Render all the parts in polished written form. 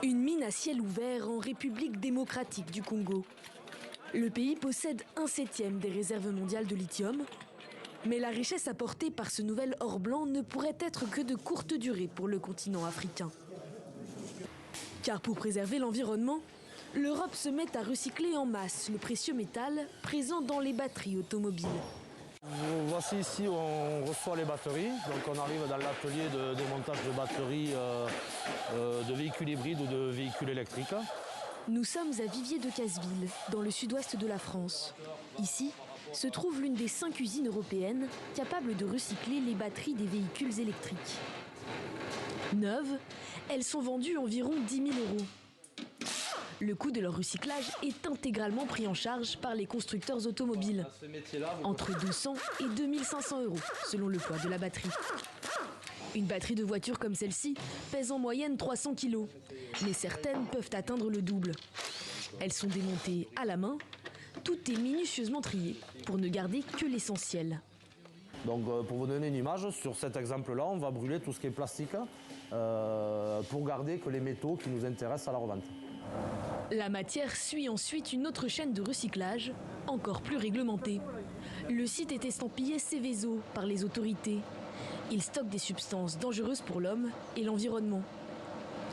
Une mine à ciel ouvert en République démocratique du Congo. Le pays possède 1/7 des réserves mondiales de lithium. Mais la richesse apportée par ce nouvel or blanc ne pourrait être que de courte durée pour le continent africain. Car pour préserver l'environnement, l'Europe se met à recycler en masse le précieux métal présent dans les batteries automobiles. Voici ici où on reçoit les batteries. Donc on arrive dans l'atelier de démontage de batteries de véhicules hybrides ou de véhicules électriques. Nous sommes à Viviers-de-Cazeville, dans le sud-ouest de la France. Ici se trouve l'une des 5 usines européennes capables de recycler les batteries des véhicules électriques. Neuves, elles sont vendues environ 10 000 €. Le coût de leur recyclage est intégralement pris en charge par les constructeurs automobiles, entre 200 et 2500 € selon le poids de la batterie. Une batterie de voiture comme celle-ci pèse en moyenne 300 kg, mais certaines peuvent atteindre le double. Elles sont démontées à la main, tout est minutieusement trié pour ne garder que l'essentiel. Donc pour vous donner une image, sur cet exemple-là, on va brûler tout ce qui est plastique pour garder que les métaux qui nous intéressent à la revente. La matière suit ensuite une autre chaîne de recyclage, encore plus réglementée. Le site est estampillé Seveso par les autorités. Il stocke des substances dangereuses pour l'homme et l'environnement.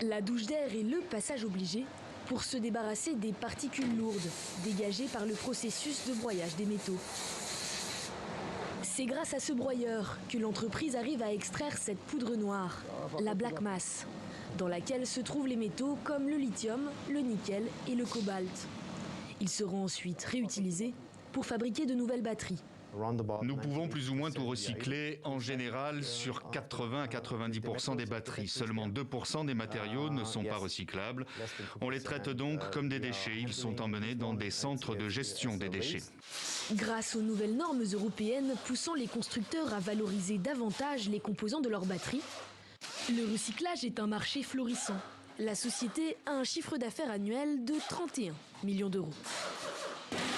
La douche d'air est le passage obligé pour se débarrasser des particules lourdes dégagées par le processus de broyage des métaux. C'est grâce à ce broyeur que l'entreprise arrive à extraire cette poudre noire, la black mass, dans laquelle se trouvent les métaux comme le lithium, le nickel et le cobalt. Ils seront ensuite réutilisés pour fabriquer de nouvelles batteries. Nous pouvons plus ou moins tout recycler, en général sur 80 à 90% des batteries. Seulement 2% des matériaux ne sont pas recyclables. On les traite donc comme des déchets. Ils sont emmenés dans des centres de gestion des déchets. Grâce aux nouvelles normes européennes poussant les constructeurs à valoriser davantage les composants de leurs batteries, le recyclage est un marché florissant. La société a un chiffre d'affaires annuel de 31 millions €.